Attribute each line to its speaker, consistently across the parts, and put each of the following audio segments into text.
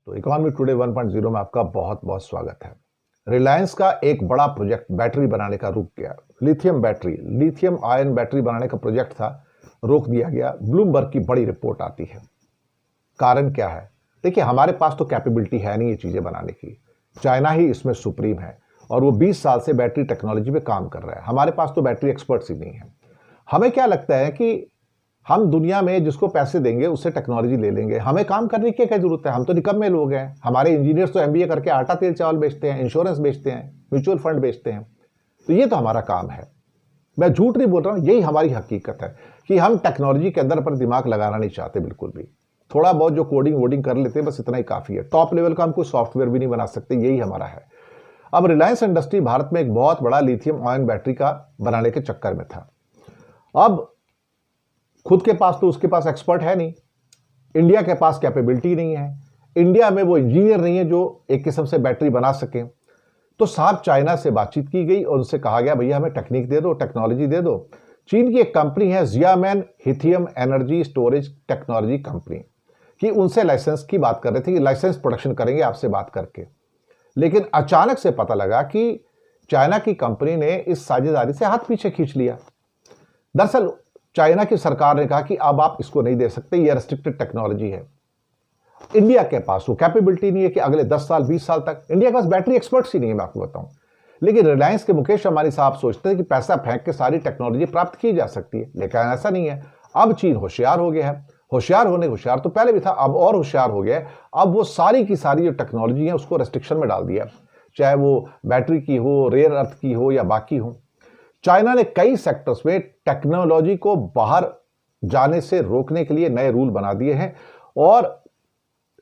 Speaker 1: तो economy today 1.0 में आपका बहुत बहुत स्वागत है। रिलायंस का एक बड़ा प्रोजेक्ट बैटरी बनाने का रुक गया। लिथियम आयन बैटरी बनाने का प्रोजेक्ट था, रोक दिया गया। ब्लूमबर्ग की बड़ी रिपोर्ट आती है। कारण क्या है? देखिए, हमारे पास तो कैपेबिलिटी है नहीं ये चीजें बनाने की। चाइना ही इसमें सुप्रीम है और वो 20 साल से बैटरी टेक्नोलॉजी पे काम कर रहा है। हमारे पास तो बैटरी एक्सपर्ट्स ही नहीं है। हमें क्या लगता है कि हम दुनिया में जिसको पैसे देंगे उससे टेक्नोलॉजी ले लेंगे, हमें काम करने की क्या जरूरत है? हम तो निकम्मे लोग हैं। हमारे इंजीनियर्स तो एमबीए करके आटा तेल चावल बेचते हैं, इंश्योरेंस बेचते हैं, म्यूचुअल फंड बेचते हैं। तो ये तो हमारा काम है। मैं झूठ नहीं बोल रहा हूं, यही हमारी हकीकत है कि हम टेक्नोलॉजी के अंदर पर दिमाग लगाना नहीं चाहते बिल्कुल भी। थोड़ा बहुत जो कोडिंग वोडिंग कर लेते हैं, बस इतना ही काफी है। टॉप लेवल का हम कोई सॉफ्टवेयर भी नहीं बना सकते, यही हमारा है। अब रिलायंस इंडस्ट्री भारत में एक बहुत बड़ा लिथियम आयन बैटरी का बनाने के चक्कर में था। अब खुद के पास तो उसके पास एक्सपर्ट है नहीं, इंडिया के पास कैपेबिलिटी नहीं है, इंडिया में वो इंजीनियर नहीं है जो एक किस्म से बैटरी बना सके। तो साहब चाइना से बातचीत की गई और उनसे कहा गया भैया हमें टेक्निक दे दो, टेक्नोलॉजी दे दो। चीन की एक कंपनी है Xiamen lithium energy storage technology company, कि उनसे लाइसेंस की बात कर रहे थे कि लाइसेंस प्रोडक्शन करेंगे आपसे बात करके। लेकिन अचानक से पता लगा कि चाइना की कंपनी ने इस साझेदारी से हाथ पीछे खींच लिया। दरअसल चाइना की सरकार ने कहा कि अब आप इसको नहीं दे सकते, ये रेस्ट्रिक्टेड टेक्नोलॉजी है। इंडिया के पास वो कैपेबिलिटी नहीं है कि अगले 10 साल 20 साल तक, इंडिया के पास बैटरी एक्सपर्ट्स ही नहीं है, मैं आपको बताऊं। लेकिन रिलायंस के मुकेश अंबानी साहब सोचते हैं कि पैसा फेंक के सारी टेक्नोलॉजी प्राप्त की जा सकती है, लेकिन ऐसा नहीं है। अब चीन होशियार हो गया है। होशियार तो पहले भी था, अब और होशियार हो गया है। अब वो सारी की सारी जो टेक्नोलॉजी है उसको रेस्ट्रिक्शन में डाल दिया, चाहे वो बैटरी की हो, रेयर अर्थ की हो या बाकी हो। चाइना ने कई सेक्टर्स में टेक्नोलॉजी को बाहर जाने से रोकने के लिए नए रूल बना दिए हैं। और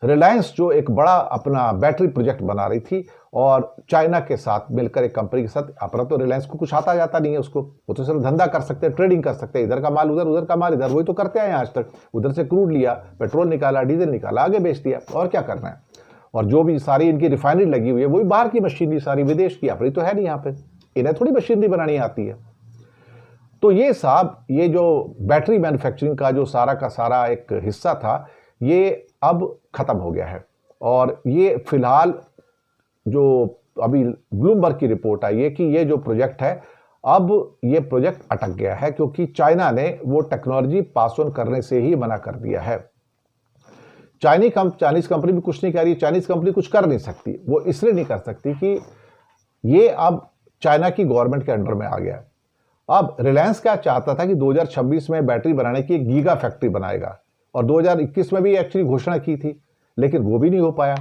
Speaker 1: रिलायंस जो एक बड़ा अपना बैटरी प्रोजेक्ट बना रही थी और चाइना के साथ मिलकर एक कंपनी के साथ, अपना तो रिलायंस को कुछ आता जाता नहीं है उसको, वो तो सिर्फ धंधा कर सकते हैं, ट्रेडिंग कर सकते हैं, इधर का माल उधर, उधर का माल इधर, वही तो करते आए आज तक। उधर से क्रूड लिया, पेट्रोल निकाला, डीजल निकाला, आगे बेच दिया, और क्या करना है। और जो भी सारी इनकी रिफाइनरी लगी हुई है वही बाहर की मशीनरी, सारी विदेश की, अपनी तो है नहीं यहाँ पे, इन्हें थोड़ी मशीनरी बनानी आती है। तो ये साहब, ये जो बैटरी मैन्युफैक्चरिंग का जो सारा का सारा एक हिस्सा था, ये अब खत्म हो गया है। और ये फिलहाल जो अभी ब्लूमबर्ग की रिपोर्ट आई है कि ये जो प्रोजेक्ट है, अब ये प्रोजेक्ट अटक गया है क्योंकि चाइना ने वो टेक्नोलॉजी पास ऑन करने से ही मना कर दिया है। चाइनीज कंपनी भी कुछ नहीं कर रही, चाइनीज कंपनी कुछ कर नहीं सकती। वो इसलिए नहीं कर सकती कि ये अब चाइना की गवर्नमेंट के अंडर में आ गया है। अब रिलायंस क्या चाहता था कि 2026 में बैटरी बनाने की एक गीगा फैक्ट्री बनाएगा, और 2021 में भी एक्चुअली घोषणा की थी, लेकिन वो भी नहीं हो पाया।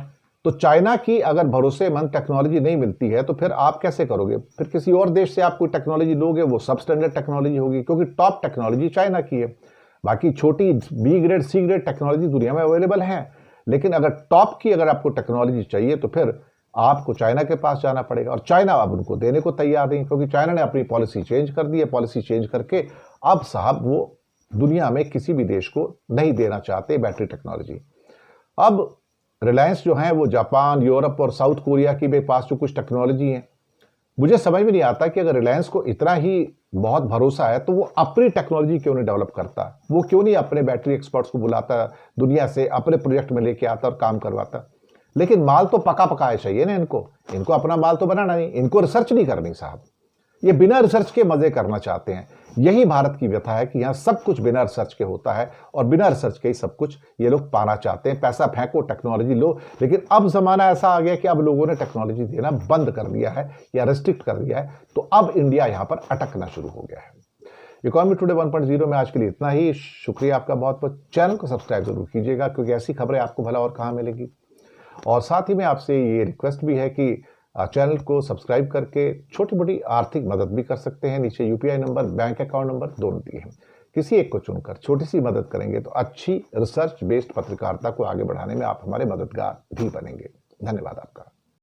Speaker 1: तो चाइना की अगर भरोसेमंद टेक्नोलॉजी नहीं मिलती है तो फिर आप कैसे करोगे? फिर किसी और देश से आप कोई टेक्नोलॉजी लोगे, वो सब स्टैंडर्ड टेक्नोलॉजी होगी, क्योंकि टॉप टेक्नोलॉजी चाइना की है। बाकी छोटी B grade C grade technology दुनिया में अवेलेबल है, लेकिन अगर टॉप की अगर आपको टेक्नोलॉजी चाहिए तो फिर आपको चाइना के पास जाना पड़ेगा। और चाइना अब उनको देने को तैयार नहीं, क्योंकि चाइना ने अपनी पॉलिसी चेंज कर दी है। पॉलिसी चेंज करके अब साहब वो दुनिया में किसी भी देश को नहीं देना चाहते बैटरी टेक्नोलॉजी। अब रिलायंस जो है वो जापान, यूरोप और साउथ कोरिया के भी पास जो कुछ टेक्नोलॉजी है, मुझे समझ में नहीं आता कि अगर रिलायंस को इतना ही बहुत भरोसा है तो वो अपनी टेक्नोलॉजी क्यों नहीं डेवलप करता? वो क्यों नहीं अपने बैटरी एक्सपर्ट्स को बुलाता, दुनिया से अपने प्रोजेक्ट में लेके आता और काम करवाता? लेकिन माल तो पका पकाया चाहिए ना इनको अपना माल तो बनाना नहीं, इनको रिसर्च नहीं करनी साहब। ये बिना रिसर्च के मजे करना चाहते हैं। यही भारत की व्यथा है कि यहाँ सब कुछ बिना रिसर्च के होता है और बिना रिसर्च के ही सब कुछ ये लोग पाना चाहते हैं। पैसा फेंको, टेक्नोलॉजी लो। लेकिन अब जमाना ऐसा आ गया कि अब लोगों ने टेक्नोलॉजी देना बंद कर दिया है या रेस्ट्रिक्ट कर दिया है, तो अब इंडिया यहाँ पर अटकना शुरू हो गया है। इकोनॉमी टुडे 1.0 में आज के लिए इतना ही। शुक्रिया आपका बहुत बहुत। चैनल को सब्सक्राइब जरूर कीजिएगा, क्योंकि ऐसी खबरें आपको भला और कहाँ मिलेगी। और साथ ही में आपसे ये रिक्वेस्ट भी है कि चैनल को सब्सक्राइब करके छोटी मोटी आर्थिक मदद भी कर सकते हैं। नीचे UPI number, bank account number दोनों दिए हैं। किसी एक को चुनकर छोटी सी मदद करेंगे तो अच्छी रिसर्च बेस्ड पत्रकारिता को आगे बढ़ाने में आप हमारे मददगार भी बनेंगे। धन्यवाद आपका।